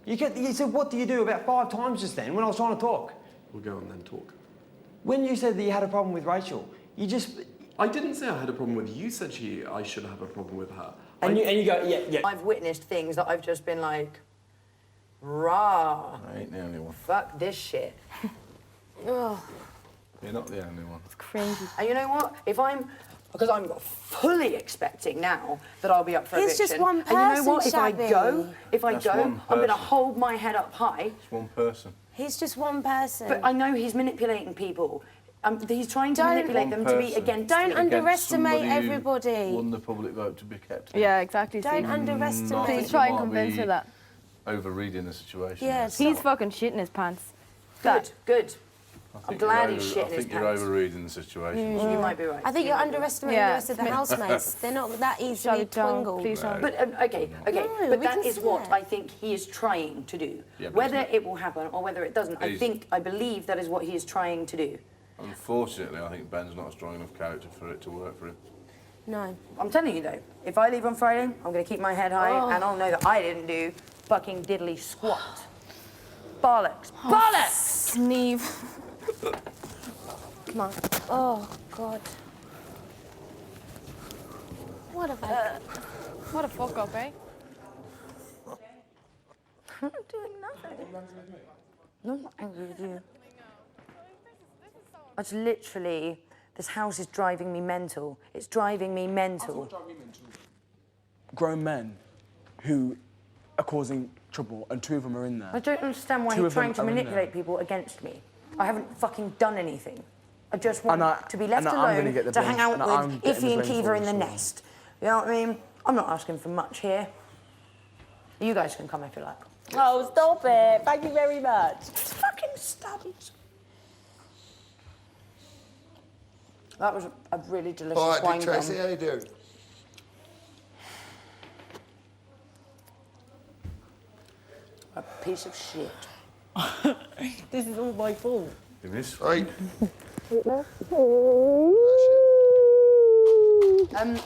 You said, what do you do about 5 times just then when I was trying to talk? We'll go on then, talk. When you said that you had a problem with Rachel, you just... I didn't say I had a problem with you. You said I should have a problem with her. And you go, yeah. I've witnessed things that I've just been like, rah. I ain't the only one. Fuck this shit. Ugh. You're not the only one. It's crazy. And you know what? Because I'm fully expecting now that I'll be up for He's eviction. just one And you know what? person, If I That's go, one I'm going to person. hold my head up high. It's one person. He's just one person. But I know he's manipulating people. He's trying to Don't- manipulate them to be against Don't me. underestimate Somebody who everybody. won the public vote to be kept. Yeah, exactly. Don't See? underestimate. Please try and might convince be her that. Over-reading the situation. Yes. He's fucking shitting his pants. Good. I I'm think glad you're he's over- shitting I his think you're pants. over-reading the situation. You might be right. I think you're underestimating Yeah. the rest of the housemates. They're not that Shut easily it down, twingled. please don't. But okay, No, but we that can is see what it. I think he is trying to do. Yeah, but Whether it's it will happen or whether it doesn't, I believe that is what he is trying to do. Unfortunately, I think Ben's not a strong enough character for it to work for him. No. I'm telling you though, if I leave on Friday, I'm going to keep my head high and I'll know that I didn't do fucking diddly squat. Bollocks. Bollocks! Sneeve. Come on. Oh, God. What have I... What a fuck up, eh? I'm not doing nothing. I'm not angry with you. It's literally, this house is driving me mental. It's driving me mental. Grown men who are causing trouble, and 2 of them are in there. I don't understand why Two he's of them trying to are in manipulate people against me. I haven't fucking done anything. I just want to be left and I'm gonna alone get the to blame- hang out and I'm with getting Iffy and the blame Kiva for in the this one. nest. You know what I mean? I'm not asking for much here. You guys can come if you like. Oh, stop it. Thank you very much. It's fucking stunt. That was a really delicious All right, wine Dick Tracy, gum. how you doing? A piece of shit. This is all my fault. It is. Right.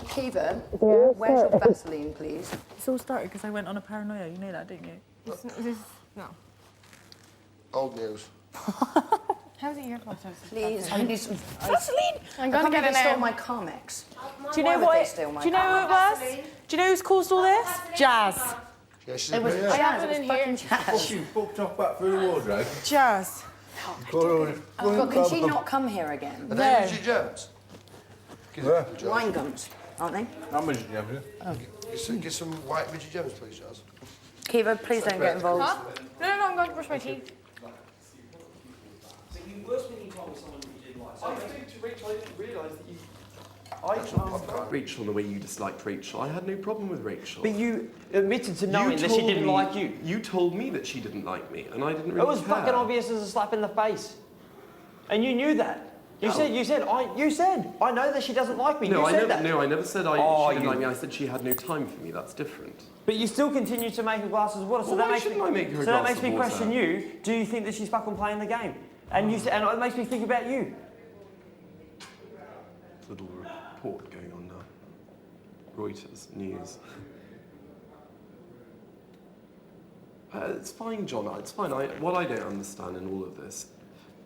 Kiva, where's your Vaseline, please? It's all started because I went on a paranoia. You know that, didn't you? No. Old news. How's it your fault? Please, I need some Vaseline. I'm I gonna can't get believe it they stole now. my Carmex. Do you know Why would what? they steal my Do you know who it was? Do you know who's caused all this? Jazz. Yeah, she's It was here. Jazz, it was in here. fucking Jazz. You booked off back through the wardrobe. Jazz. God, can she not come here again? Are they Bridget Jones? Give Yeah. it to Jones. Wine gums, aren't they? How much did you have? Get some white Bridget Jones, please, Jazz. Kiva, please don't get involved. Huh? No, I'm going to brush my teeth. I spoke to Rachel, I didn't realise that you... I asked about Rachel and the way you disliked Rachel. I had no problem with Rachel. But you admitted to knowing that she told didn't me- like you. You told me that she didn't like me, and I didn't really It was care. fucking obvious as a slap in the face. And you knew that. You said, I know that she doesn't like me. No, you I said never, that. no, I never said Oh, she didn't you- like me. I said she had no time for me. That's different. But you still continue to make her glasses of water. So Well, that why makes me, shouldn't I make her a so that glass makes of me water? question you. Do you think that she's fucking playing the game? And you and it makes me think about you. Little report going on now. Reuters news. It's fine, John. It's fine. What I don't understand in all of this,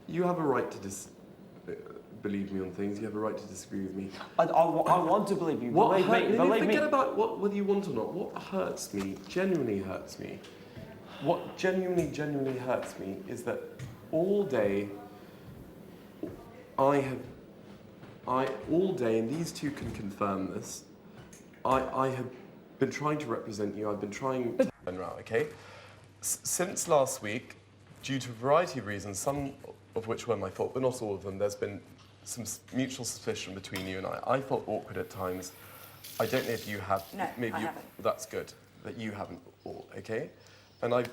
you have a right to believe me on things. You have a right to disagree with me. I want to believe you. What Believe me. Believe me. forget about whether you want or not. What hurts me, genuinely hurts me, what genuinely hurts me is that all day all day, and these two can confirm this, I have been trying to represent you. I've been trying to turn around, okay? Since last week, due to a variety of reasons, some of which were my fault, but not all of them, there's been some mutual suspicion between you and I. I felt awkward at times. I don't know if you have. No, maybe I you, haven't. That's good, that you haven't all, okay? And I've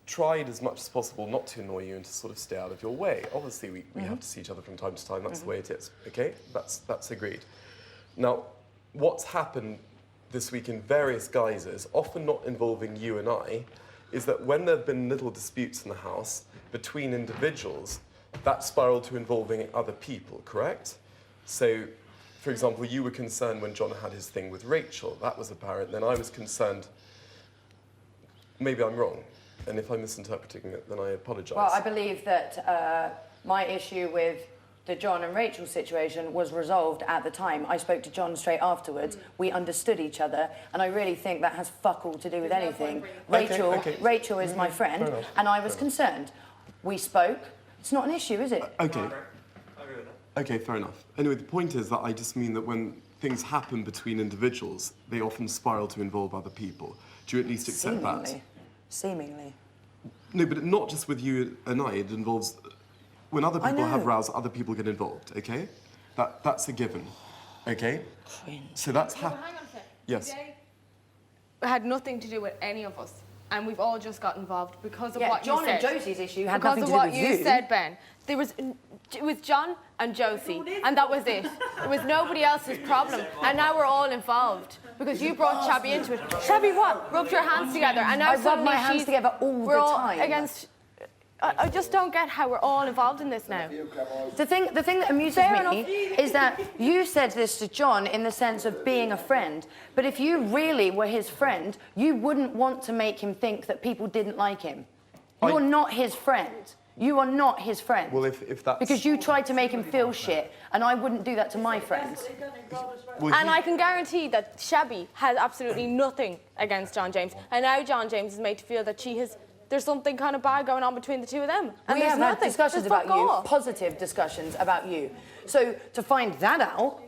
tried as much as possible not to annoy you and to sort of stay out of your way. Obviously, we have to see each other from time to time. That's the way it is, okay? That's agreed. Now, what's happened this week in various guises, often not involving you and I, is that when there have been little disputes in the house between individuals, that spiraled to involving other people, correct? So, for example, you were concerned when John had his thing with Rachel. That was apparent. Then I was concerned, maybe I'm wrong, And if I'm misinterpreting it, then I apologise. Well, I believe that my issue with the John and Rachel situation was resolved at the time. I spoke to John straight afterwards. We understood each other, and I really think that has fuck all to do with anything. Rachel is my friend, and I was concerned. We spoke. It's not an issue, is it? Okay. Okay, fair enough. Anyway, the point is that I just mean that when things happen between individuals, they often spiral to involve other people. Do you at least accept that? Seemingly. No, but not just with you and I. It involves when other people have rows, other people get involved. Okay, that's a given. Okay, so that's Hang on a sec. Yes. Today had nothing to do with any of us, and we've all just got involved because of what John you said. and Josie's issue had because nothing of to do what with you said, Ben. It was John and Josie, and that was it. It was nobody else's problem, and now we're all involved because you brought Shabby into it. Shabby, what? Rubbed your hands together, and now I rub suddenly my hands together all we're the all time. against. I just don't get how we're all involved in this now. The thing that amuses me is that you said this to John in the sense of being a friend, but if you really were his friend, you wouldn't want to make him think that people didn't like him. You're not his friend. You are not his friend. Well, if that's because you tried to make him feel shit, and I wouldn't do that to my friends. Well, And I can guarantee that Shabby has absolutely nothing against John James. And now John James is made to feel that there's something kind of bad going on between the two of them. And We there's have had nothing. discussions Just fuck about you, off. positive discussions about you. So to find that out,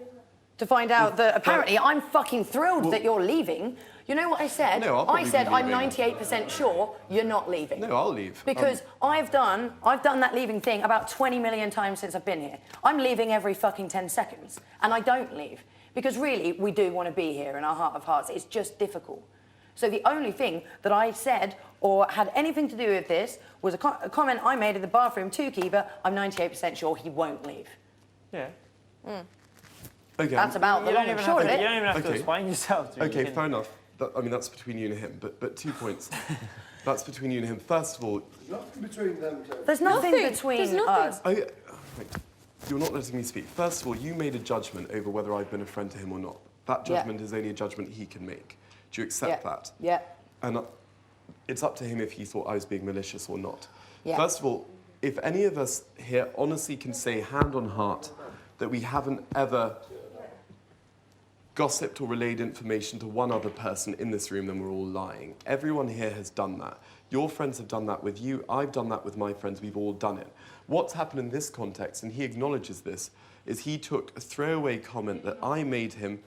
to find out that apparently I'm fucking thrilled that you're leaving. You know what I said? No, I'll I probably said be I'm leaving. 98% sure you're not leaving. No, I'll leave. Because I've done that leaving thing about 20 million times since I've been here. I'm leaving every fucking 10 seconds, and I don't leave. Because really, we do want to be here in our heart of hearts. It's just difficult. So the only thing that I said or had anything to do with this was a comment I made in the bathroom to Kiva. I'm 98% sure he won't leave. Yeah. Okay. That's about the You long don't and even short have of to, you it. don't even have to Okay. explain yourself to me. Okay, You can- fair enough. I mean, that's between you and him. But 2 points. That's between you and him. First of all, Nothing between them two. There's nothing Nothing. between There's nothing. us. wait, you're not letting me speak. First of all, you made a judgment over whether I've been a friend to him or not. That Yeah. judgment is only a judgment he can make. Do you accept Yeah. that? Yeah. And it's up to him if he thought I was being malicious or not. Yeah. First of all, if any of us here honestly can say hand on heart that we haven't ever gossiped or relayed information to one other person in this room, then we're all lying. Everyone here has done that. Your friends have done that with you. I've done that with my friends. We've all done it. What's happened in this context, and he acknowledges this, is he took a throwaway comment that I made him.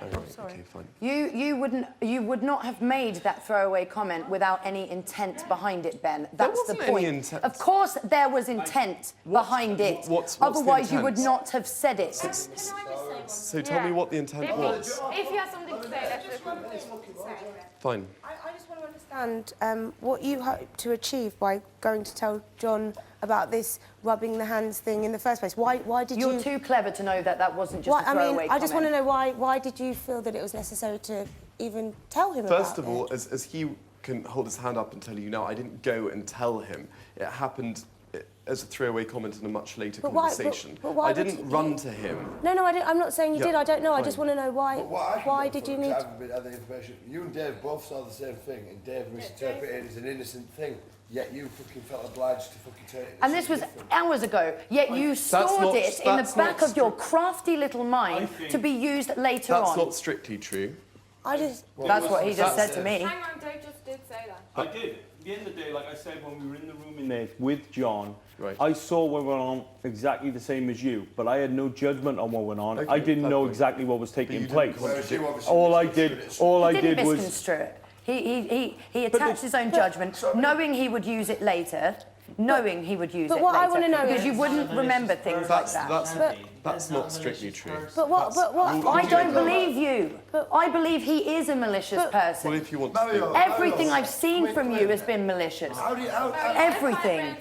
Oh, right, okay, fine. You would not have made that throwaway comment without any intent behind it, Ben. That's the wasn't any point. intent. Of course there was intent behind it. what's the Otherwise you would intent? not have said it. So tell me what the intent was. If you have something to say, let's just... Fine. I just want to understand what you hope to achieve by going to tell John about this rubbing the hands thing in the first place. Why did you... You're too clever to know that that wasn't just Why, a throwaway comment. I just want to know why did you feel that it was necessary to even tell him about it? First of all, as he can hold his hand up and tell you now, I didn't go and tell him. It happened as a throwaway comment in a much later conversation. but why I would didn't you- run to him. No, I'm not saying you Yeah, did. I don't know. I fine. just want to know why. But what I can Why go did for, you 'cause need? I haven't had the information. You and Dave both saw the same thing, and Dave misinterpreted it as an innocent thing. Yet you fucking felt obliged to fucking take it. as And this was something different. hours ago, yet you stored not- it in the that's back not of your crafty little mind to be used later That's on. not strictly true. I just. That's what he just said to me. Hang on, Dave just did say that. I did. At the end of the day, like I said, when we were in the room in there with John, Right. I saw what went on exactly the same as you, but I had no judgment on what went on. Okay, I didn't fair know point. exactly what was you taking didn't place. Whereas you obviously All I misconstrued did, it. all I He didn't did was. misconstrue it. He attached his own judgment, knowing he would use it later, knowing he would use But it what I later. wanna know because is- you wouldn't remember things like that. That's not strictly true. But what? I don't believe you. I believe he is a malicious person. Well, if you want to Mario, think, Everything I've seen from you has been malicious. How do you... Everything.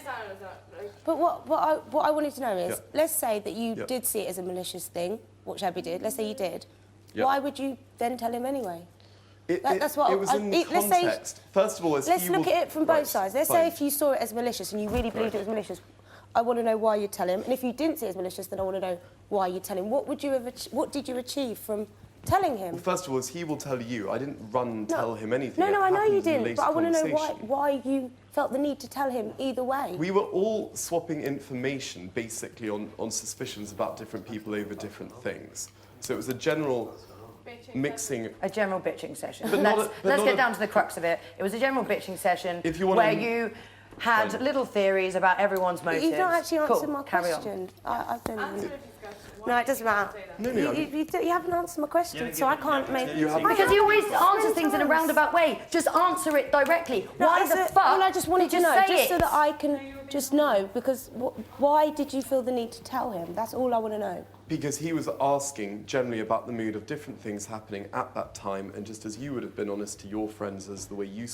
But what I wanted to know is, Yeah. let's say that you Yeah. did see it as a malicious thing, what Shabby did. Let's say you did. Yeah. Why would you then tell him anyway? That's what it was in the let's say- context. First of all, as Let's he look will- at it from both Right, sides. Let's fine. say if you saw it as malicious and you really believed it was malicious, I want to know why you'd tell him. And if you didn't see it as malicious, then I want to know why you'd tell him. What did you achieve from telling him? First of all, he will tell you. I didn't run and tell him anything. No, It I know you happened in a didn't, later but I want to know conversation. why you felt the need to tell him either way. We were all swapping information, basically, on suspicions about different people over different things. So it was a general mixing. A general bitching session. But not Let's, a- but let's not get a- down to the crux of it. It was a general bitching session If you wanna- where you had Fine. little theories about everyone's But motives. you don't actually answer Cool, my carry on. question. I don't even... No, it doesn't matter. You haven't answered my question, so I can't make... You haven't. Because he always answers things in a roundabout way. Just answer it directly. Why the fuck? Well, I just wanted to did you know, say just so it? that I can just know, because why did you feel the need to tell him? That's all I want to know. Because he was asking generally about the mood of different things happening at that time, and just as you would have been honest to your friends as the way you